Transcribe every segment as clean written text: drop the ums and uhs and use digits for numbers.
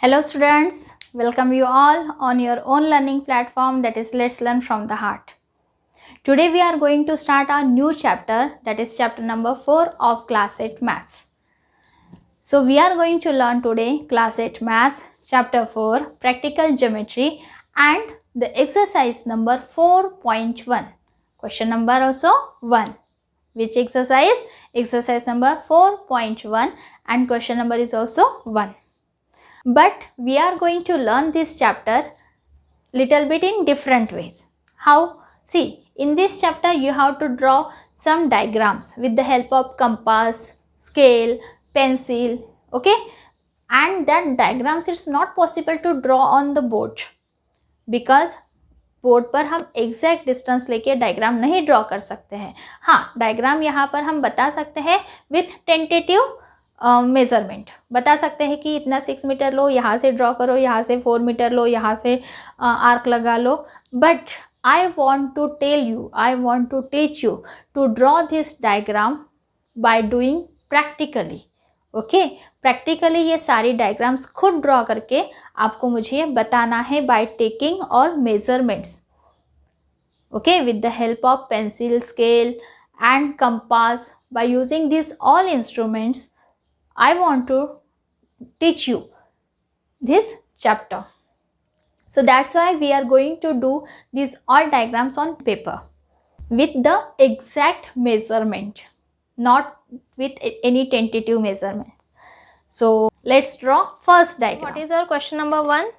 Hello students, welcome you all on your own learning platform, that is Let's Learn from the Heart. Today we are going to start our new chapter, that is chapter number 4 of class 8 maths. So we are going to learn today class 8 maths chapter 4 practical geometry and the exercise number 4.1. Question number also 1. Which exercise? Exercise number 4.1 and question number is also 1. But we are going to learn this chapter little bit in different ways. How? See, in this chapter you have to draw some diagrams with the help of compass, scale, pencil, okay? And that diagrams is not possible to draw on the board because board पर हम exact distance लेके diagram नहीं draw कर सकते हैं. हाँ, diagram यहाँ पर हम बता सकते हैं विथ टेंटेटिव मेजरमेंट. बता सकते हैं कि इतना 6 मीटर लो, यहाँ से ड्रॉ करो, यहाँ से 4 मीटर लो, यहाँ से आर्क लगा लो. But I want to tell you, I want to teach you to draw this diagram by doing practically. Okay, practically ये सारी डायग्राम्स खुद ड्रॉ करके आपको मुझे बताना है बाय टेकिंग और measurements. Okay, with the help of pencil, scale and compass. By using this all instruments I want to teach you this chapter. So that's why we are going to do these all diagrams on paper with the exact measurement, not with any tentative measurement. So let's draw first diagram. What is our question number 1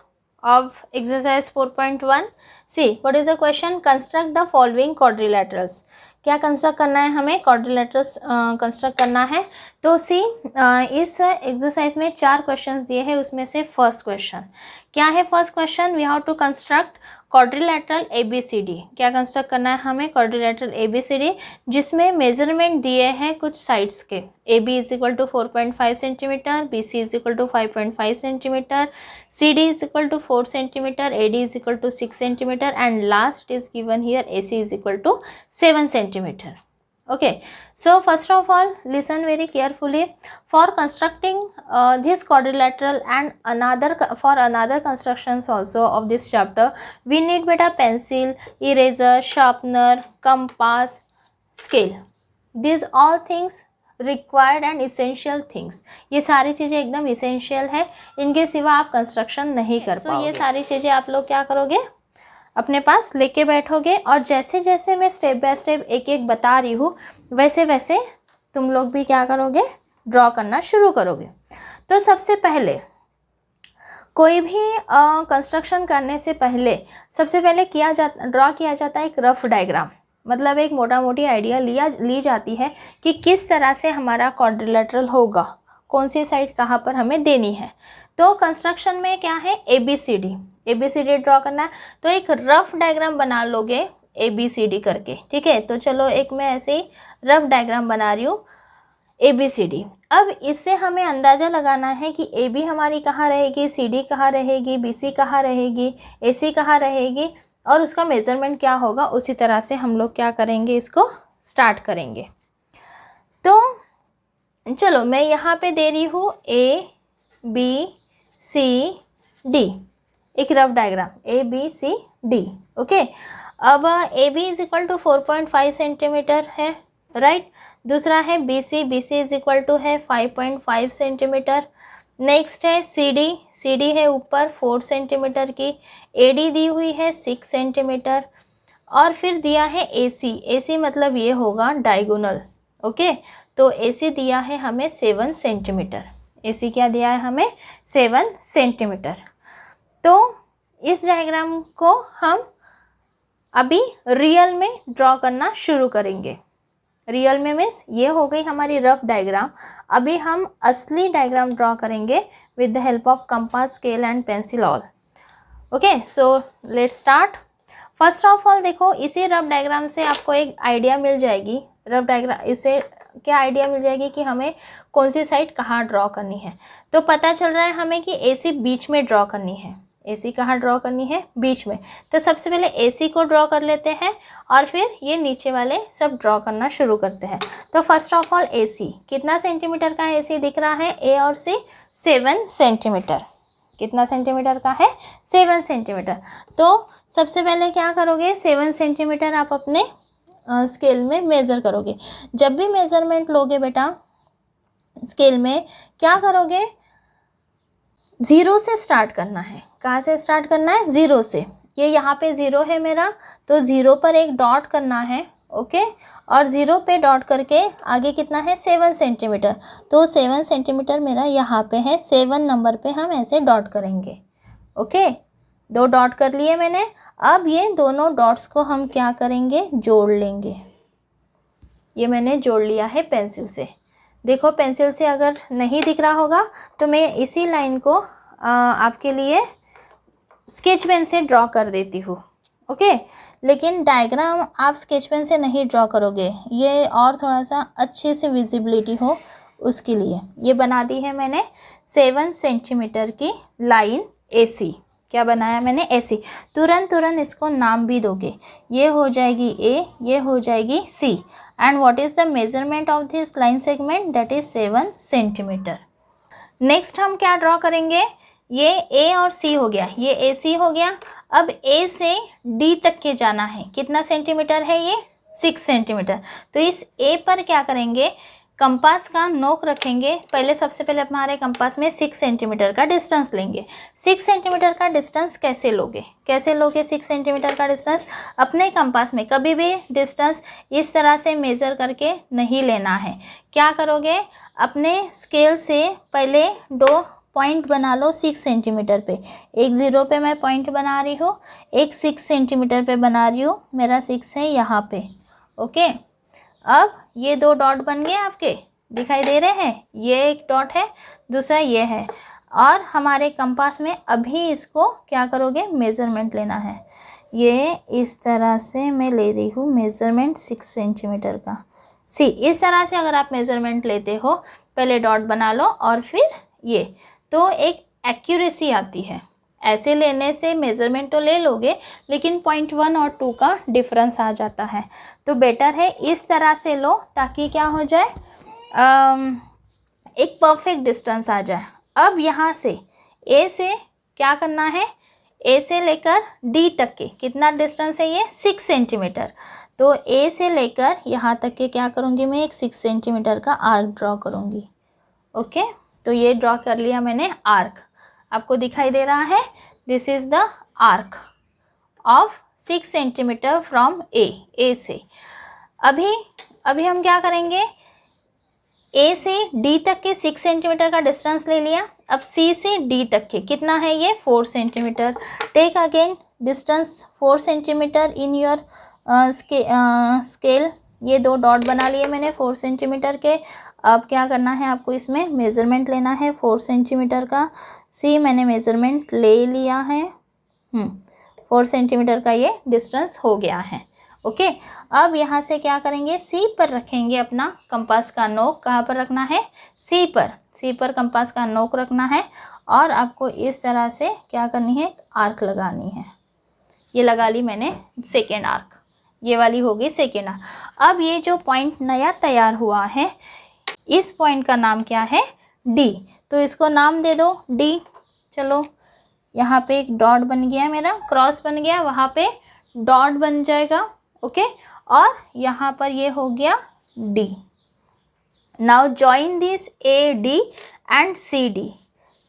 of exercise 4.1? See, what is the question? Construct the following quadrilaterals. क्या construct करना है हमें? Quadrilaterals construct करना है. तो सी इस exercise में 4 questions दिए हैं, उसमें से फर्स्ट क्वेश्चन क्या है? First question we have to construct quadrilateral ABCD. क्या कंस्ट्रक्ट करना है हमें? क्वाड्रिलेटरल ABCD जिसमें मेजरमेंट दिए हैं कुछ साइड्स के. AB is equal to 4.5 centimetre, BC is equal to 5.5 centimetre, CD is equal to 4 centimetre, AD is equal to 6 centimetre and last is given here AC is equal to 7 centimetre. Okay, so first of all listen very carefully. For constructing this quadrilateral and for another constructions also of this chapter, we need beta pencil, eraser, sharpener, compass, scale. These all things required and essential things. ये सारी चीज़ें एकदम essential है, इनके सिवा आप construction नहीं कर पाओगे. ये सारी चीज़ें आप लोग क्या करोगे? अपने पास लेके बैठोगे और जैसे जैसे मैं स्टेप बाय स्टेप एक एक बता रही हूँ वैसे वैसे तुम लोग भी क्या करोगे? ड्रॉ करना शुरू करोगे. तो सबसे पहले कोई भी कंस्ट्रक्शन करने से पहले सबसे पहले ड्रॉ किया जाता है एक रफ डायग्राम. मतलब एक मोटा मोटी आइडिया ली जाती है कि किस तरह से हमारा क्वाड्रिलेटरल होगा, कौन सी साइड कहाँ पर हमें देनी है. तो कंस्ट्रक्शन में क्या है? ABCD ड्रॉ करना है. तो एक रफ डायग्राम बना लोगे ABCD करके, ठीक है. तो चलो एक मैं ऐसे ही रफ डायग्राम बना रही हूँ ABCD. अब इससे हमें अंदाज़ा लगाना है कि AB हमारी कहाँ रहेगी, CD कहाँ रहेगी, BC कहाँ रहेगी, AC कहाँ रहेगी और उसका मेज़रमेंट क्या होगा. उसी तरह से हम लोग क्या करेंगे, इसको स्टार्ट करेंगे. तो चलो मैं यहाँ पे दे रही हूँ ABCD, एक रफ डायग्राम ABCD. ओके, अब AB is equal to 4.5 centimetre है, राइट. दूसरा है BC इज इक्वल टू है 5.5 सेंटीमीटर. नेक्स्ट है CD है ऊपर 4 सेंटीमीटर की. AD दी हुई है 6 सेंटीमीटर और फिर दिया है AC मतलब ये होगा डायगोनल. ओके, तो AC दिया है हमें 7 सेंटीमीटर. AC क्या दिया है हमें? 7 सेंटीमीटर. तो इस डायग्राम को हम अभी रियल में ड्रॉ करना शुरू करेंगे. रियल में मीन्स ये हो गई हमारी रफ डायग्राम. अभी हम असली डायग्राम ड्रॉ करेंगे with the help of compass, scale and pencil all. Okay, so let's start. First of all देखो, इसी रफ डायग्राम से आपको एक आइडिया मिल जाएगी. रफ डायग्राम इससे क्या आइडिया मिल जाएगी कि हमें कौन सी साइड कहाँ ड्रॉ करनी है. तो पता चल रहा है हमें कि AC बीच में ड्रॉ करनी है. AC कहाँ ड्रॉ करनी है? बीच में. तो सबसे पहले AC को ड्रॉ कर लेते हैं और फिर ये नीचे वाले सब ड्रॉ करना शुरू करते हैं. तो फर्स्ट ऑफ ऑल AC कितना सेंटीमीटर का AC दिख रहा है? A और C 7 सेंटीमीटर. कितना सेंटीमीटर का है? 7 सेंटीमीटर। तो सबसे पहले क्या करोगे, 7 सेंटीमीटर आप अपने स्केल में मेज़र करोगे। जब भी मेज़रमेंट लोगे बेटा स्केल में, क्या करोगे, 0 से स्टार्ट करना है। कहाँ से स्टार्ट करना है? 0 से। ये यहाँ पे 0 है मेरा, तो 0 पर एक डॉट करना है, ओके। और 0 पे डॉट करके आगे कितना है? 7 सेंटीमीटर। तो 7 सेंटीमीटर मेरा यहाँ पे है, 7 नंबर पे हम ऐसे डॉट करेंगे, ओके। 2 डॉट कर लिए मैंने। अब ये दोनों डॉट्स को हम क्या करेंगे? जोड़ लेंगे। ये मैंने जोड़ लिया है पेंसिल से। देखो पेंसिल से अगर नहीं दिख रहा होगा तो मैं इसी लाइन को आपके लिए स्केच पेन से ड्रॉ कर देती हूँ, ओके। लेकिन डायग्राम आप स्केच पेन से नहीं ड्रॉ करोगे, ये और थोड़ा सा अच्छे से विजिबिलिटी हो उसके लिए। ये बना दी है मैंने 7 सेंटीमीटर की लाइन AC। क्या बनाया मैंने? AC। तुरंत इसको नाम भी दोगे। ये हो जाएगी A, ये हो जाएगी C। And what is the measurement of this line segment? That is 7 centimetre. Next हम क्या ड्रॉ करेंगे? ये A और C हो गया, ये AC हो गया। अब A से D तक के जाना है। कितना सेंटीमीटर है ये? 6 सेंटीमीटर। तो इस A पर क्या करेंगे? कंपास का नोक रखेंगे। पहले सबसे पहले हमारे कंपास में 6 सेंटीमीटर का डिस्टेंस लेंगे। 6 सेंटीमीटर का डिस्टेंस कैसे लोगे? 6 सेंटीमीटर का डिस्टेंस अपने कंपास में कभी भी डिस्टेंस इस तरह से मेज़र करके नहीं लेना है। क्या करोगे? अपने स्केल से पहले 2 पॉइंट बना लो 6 सेंटीमीटर पे। एक 0 पे मैं पॉइंट बना रही हूँ, एक 6 सेंटीमीटर पे बना रही हूँ। मेरा 6 है यहाँ पे, ओके। अब ये 2 डॉट बन गए, आपके दिखाई दे रहे हैं। ये एक डॉट है, दूसरा ये है। और हमारे कंपास में अभी इसको क्या करोगे? मेज़रमेंट लेना है। ये इस तरह से मैं ले रही हूँ मेज़रमेंट 6 सेंटीमीटर का। इस तरह से अगर आप मेज़रमेंट लेते हो, पहले डॉट बना लो और फिर ये, तो एक एक्यूरेसी आती है। ऐसे लेने से मेज़रमेंट तो ले लोगे लेकिन 0.1 और 2 का डिफरेंस आ जाता है। तो बेटर है इस तरह से लो ताकि क्या हो जाए, एक परफेक्ट डिस्टेंस आ जाए। अब यहाँ से A से क्या करना है? A से लेकर D तक के कितना डिस्टेंस है? ये 6 सेंटीमीटर। तो A से लेकर यहाँ तक के क्या करूँगी मैं? एक 6 सेंटीमीटर का आर्क ड्रॉ करूँगी, ओके। तो ये ड्रॉ कर लिया मैंने आर्क। आपको दिखाई दे रहा है? This is the arc of 6 centimetre from A से। अभी हम क्या करेंगे? A से D तक के 6 सेंटीमीटर का डिस्टेंस ले लिया। अब C से D तक के कितना है? ये 4 centimetre. Take again distance 4 centimetre in your scale. ये 2 डॉट बना लिए मैंने 4 सेंटीमीटर के। अब क्या करना है आपको? इसमें मेज़रमेंट लेना है 4 सेंटीमीटर का। मैंने मेज़रमेंट ले लिया है। 4 सेंटीमीटर का ये डिस्टेंस हो गया है, ओके। अब यहाँ से क्या करेंगे? C पर रखेंगे अपना कंपास का नोक। कहाँ पर रखना है? C पर कंपास का नोक रखना है। और आपको इस तरह से क्या करनी है? आर्क लगानी है। ये लगा ली मैंने सेकेंड आर्क। ये वाली होगी सेकेंड आर्क। अब ये जो पॉइंट नया तैयार हुआ है, इस पॉइंट का नाम क्या है? D। तो इसको नाम दे दो D। चलो यहाँ पे एक डॉट बन गया मेरा, क्रॉस बन गया, वहाँ पे डॉट बन जाएगा, ओके। और यहाँ पर ये हो गया D। Now join this AD and CD।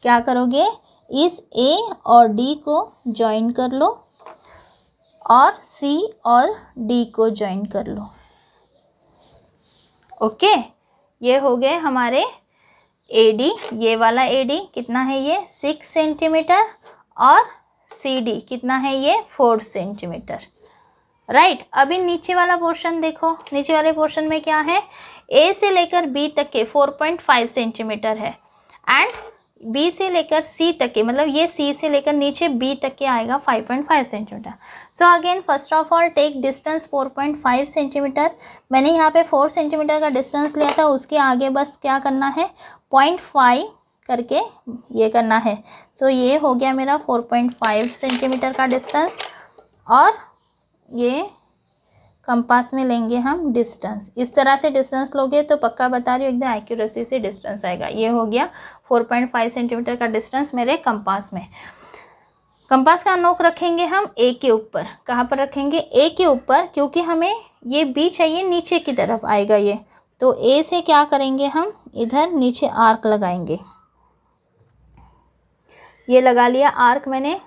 क्या करोगे? इस A और D को जॉइन कर लो और C और D को जॉइन कर लो, ओके। ये हो गए हमारे AD। ये वाला AD कितना है? ये 6 सेंटीमीटर। और CD कितना है? ये 4 सेंटीमीटर, राइट। अभी नीचे वाला पोर्शन देखो। नीचे वाले पोर्शन में क्या है? A से लेकर B तक के 4.5 सेंटीमीटर है। एंड B से लेकर C तक के, मतलब ये C से लेकर नीचे B तक के आएगा 5.5 centimetre. So again first of all take distance 4.5 centimetre. मैंने यहाँ पे 4 सेंटीमीटर का डिस्टेंस लिया था, उसके आगे बस क्या करना है? 0.5 करके ये करना है। सो ये हो गया मेरा 4.5 सेंटीमीटर का डिस्टेंस। और ये कंपास में लेंगे हम डिस्टेंस। इस तरह से डिस्टेंस लोगे तो पक्का बता रही हूँ एकदम एक्यूरेसी से डिस्टेंस आएगा। ये हो गया 4.5 सेंटीमीटर का डिस्टेंस मेरे कंपास में। कंपास का नोक रखेंगे हम ए के ऊपर। कहाँ पर रखेंगे? ए के ऊपर, क्योंकि हमें ये बी चाहिए नीचे की तरफ आएगा ये। तो ए से क्या करेंगे हम? इधर नीचे आर्क लगाएंगे। ये लगा लिया आर्क मैंने,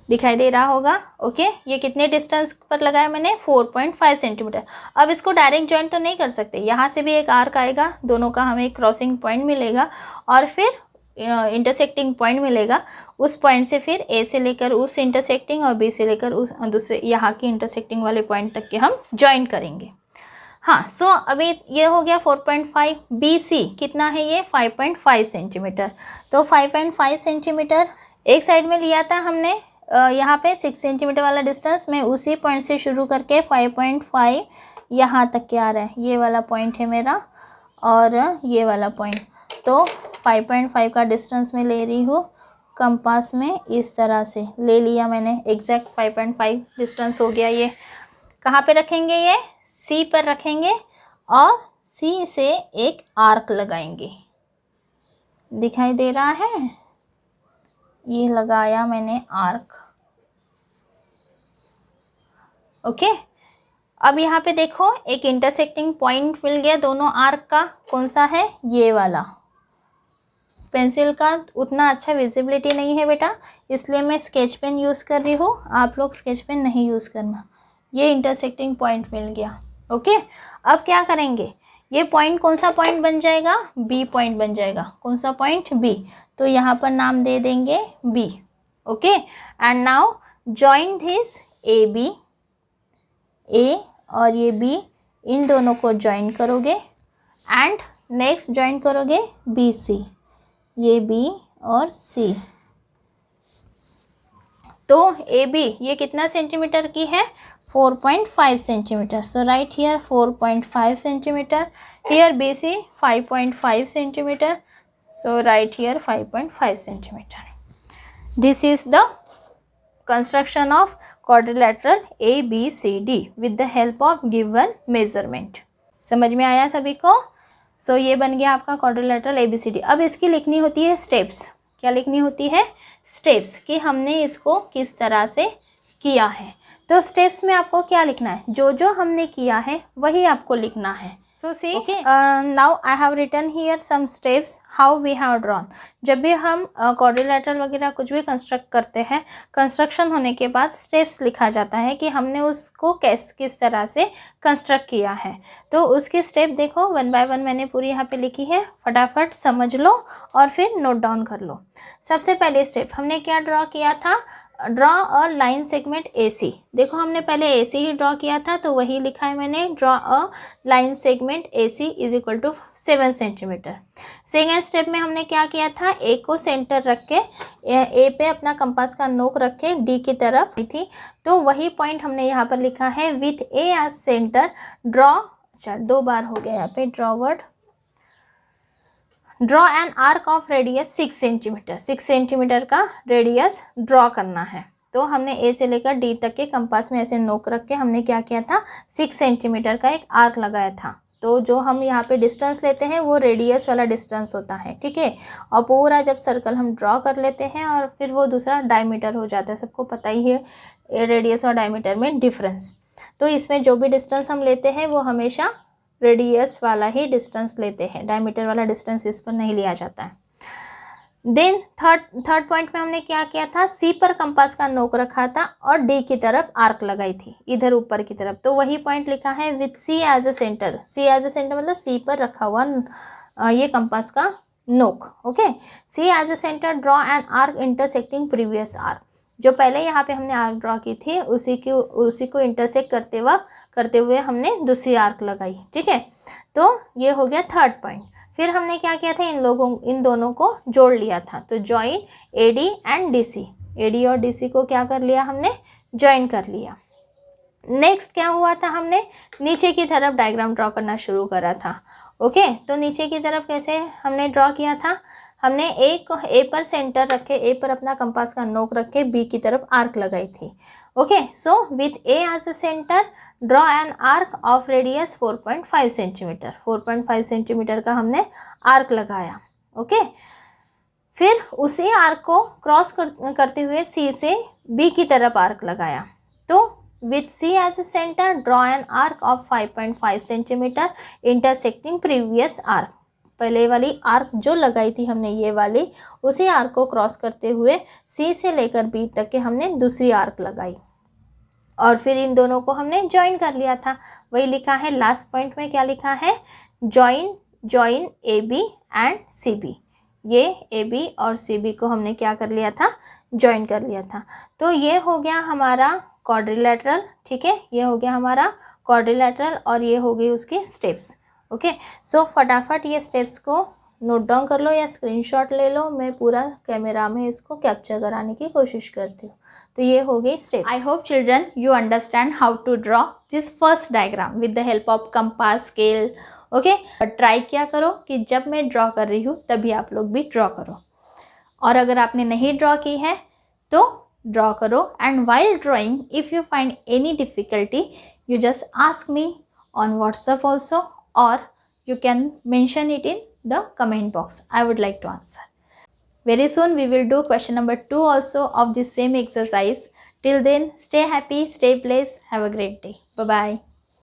दिखाई दे रहा होगा। ओके, ये कितने डिस्टेंस पर लगाया मैंने? 4.5 सेंटीमीटर। अब इसको डायरेक्ट जॉइंट तो नहीं कर सकते, यहाँ से भी एक आर्क आएगा, दोनों का हमें क्रॉसिंग पॉइंट मिलेगा और फिर इंटरसेक्टिंग पॉइंट मिलेगा। उस पॉइंट से फिर ए से लेकर उस इंटरसेक्टिंग और बी से लेकर उस दूसरे यहाँ की इंटरसेक्टिंग वाले पॉइंट तक के हम जॉइंट करेंगे। हाँ, सो अभी ये हो गया 4.5। बी सी कितना है? ये 5.5 सेंटीमीटर। तो 5.5 सेंटीमीटर एक साइड में लिया था हमने, यहाँ पे 6 सेंटीमीटर वाला डिस्टेंस में उसी पॉइंट से शुरू करके 5.5 यहाँ तक के आ रहा है। ये वाला पॉइंट है मेरा और ये वाला पॉइंट। तो 5.5 का डिस्टेंस मैं ले रही हूँ कंपास में, इस तरह से ले लिया मैंने। एग्जैक्ट 5.5 डिस्टेंस हो गया। ये कहाँ पे रखेंगे? ये सी पर रखेंगे और सी से एक आर्क लगाएंगे। दिखाई दे रहा है? ये लगाया मैंने आर्क। ओके, अब यहाँ पे देखो एक इंटरसेक्टिंग पॉइंट मिल गया दोनों आर्क का। कौन सा है? ये वाला। पेंसिल का उतना अच्छा विजिबिलिटी नहीं है बेटा, इसलिए मैं स्केच पेन यूज़ कर रही हूँ। आप लोग स्केच पेन नहीं यूज़ करना। ये इंटरसेक्टिंग पॉइंट मिल गया। ओके, अब क्या करेंगे? ये पॉइंट कौन सा पॉइंट बन जाएगा? बी पॉइंट बन जाएगा। कौन सा पॉइंट? बी। तो यहाँ पर नाम दे देंगे B. Okay, and now join this A B. A और ये बी, इन दोनों को ज्वाइन करोगे एंड नेक्स्ट ज्वाइन करोगे बी सी। ये बी और सी। तो ए बी ये कितना सेंटीमीटर की है? 4.5 centimetre. So right here 4.5 centimetre. Here B C 5.5 centimetre. So right here 5.5 centimetre. This is the construction of quadrilateral ABCD with the help of given measurement। समझ में आया सभी को? सो ये बन गया आपका quadrilateral ABCD। अब इसकी लिखनी होती है स्टेप्स। क्या लिखनी होती है? स्टेप्स, कि हमने इसको किस तरह से किया है। तो स्टेप्स में आपको क्या लिखना है? जो जो हमने किया है वही आपको लिखना है। So see, now I have written here some steps how we have drawn। जब भी हम quadrilateral वगैरह कुछ भी कंस्ट्रक्ट करते हैं, कंस्ट्रक्शन होने के बाद स्टेप्स लिखा जाता है कि हमने उसको किस तरह से कंस्ट्रक्ट किया है। तो उसकी स्टेप देखो 1 बाय 1 मैंने पूरी यहाँ पे लिखी है, फटाफट समझ लो और फिर नोट डाउन कर लो। सबसे पहले स्टेप हमने क्या ड्रॉ किया था? Draw a line segment AC। देखो हमने पहले AC ही ड्रॉ किया था, तो वही लिखा है मैंने, draw a line segment AC is equal to 7 centimetre. Second step में हमने क्या किया था? A को सेंटर रख के A पे अपना कंपास का नोक रख के D की तरफ थी, तो वही पॉइंट हमने यहाँ पर लिखा है with A as centre draw. अच्छा, 2 बार हो गया यहाँ पे draw word. Draw an arc of radius 6 centimetre. 6 centimetre का रेडियस ड्रॉ करना है। तो हमने ए से लेकर डी तक के कंपास में ऐसे नोक रख के हमने क्या किया था? 6 सेंटीमीटर का एक आर्क लगाया था। तो जो हम यहाँ पे डिस्टेंस लेते हैं वो रेडियस वाला डिस्टेंस होता है, ठीक है। और पूरा जब सर्कल हम ड्रॉ कर लेते हैं और फिर वो दूसरा डायमीटर हो जाता है। सबको पता ही है रेडियस और डायमीटर में डिफरेंस। तो इसमें जो भी डिस्टेंस हम लेते हैं वो हमेशा रेडियस वाला ही डिस्टेंस लेते हैं, डायमीटर वाला डिस्टेंस इस पर नहीं लिया जाता है। देन थर्ड पॉइंट में हमने क्या किया था? सी पर कंपास का नोक रखा था और डी की तरफ आर्क लगाई थी, इधर ऊपर की तरफ। तो वही पॉइंट लिखा है with C as a centre. C as a centre मतलब सी पर रखा हुआ ये कंपास का नोक। Okay, C as a centre draw an arc intersecting previous arc. जो पहले यहाँ पे हमने आर्क ड्रॉ की थी उसी को इंटरसेक्ट करते हुए हमने दूसरी आर्क लगाई, ठीक है। तो ये हो गया थर्ड पॉइंट। फिर हमने क्या किया था? इन दोनों को जोड़ लिया था। तो join AD and DC। AD और DC को क्या कर लिया हमने? ज्वाइन कर लिया। नेक्स्ट क्या हुआ था? हमने नीचे की तरफ डायग्राम ड्रॉ करना शुरू करा था। ओके, तो नीचे की तरफ कैसे हमने ड्रॉ किया था? हमने ए पर सेंटर रखे, ए पर अपना कंपास का नोक रख के बी की तरफ आर्क लगाई थी। Okay, so with A as a centre draw an arc of radius 4.5 centimetre. 4.5 centimetre का हमने आर्क लगाया। ओके, फिर उसी आर्क को क्रॉस करते हुए सी से बी की तरफ आर्क लगाया। तो with C as a centre draw an arc of 5.5 centimetre intersecting previous arc. पहले वाली आर्क जो लगाई थी हमने ये वाली, उसी आर्क को क्रॉस करते हुए सी से लेकर बी तक के हमने दूसरी आर्क लगाई और फिर इन दोनों को हमने ज्वाइन कर लिया था। वही लिखा है लास्ट पॉइंट में, क्या लिखा है, join A B and C B. ये ए बी और सी बी को हमने क्या कर लिया था, ज्वाइन कर लिया था। तो ये हो गया हमारा क्वाड्रिलेटरल। ठीक है, ये हो गया हमारा क्वाड्रिलेटरल और ये हो गई उसकी स्टेप्स। ओके, सो फटाफट ये स्टेप्स को नोट डाउन कर लो या स्क्रीनशॉट ले लो। मैं पूरा कैमरा में इसको कैप्चर कराने की कोशिश करती हूँ। तो ये हो गई steps. I hope children you understand how to draw this first diagram with the help of compass, scale. Okay, try क्या करो कि जब मैं ड्रॉ कर रही हूँ तभी आप लोग भी ड्रॉ करो, और अगर आपने नहीं ड्रॉ की है तो ड्रॉ करो। And while drawing if you find any difficulty you just ask me on WhatsApp also, or you can mention it in the comment box. I would like to answer. Very soon we will do question number 2 also of this same exercise. Till then, stay happy, stay blessed, have a great day. Bye bye.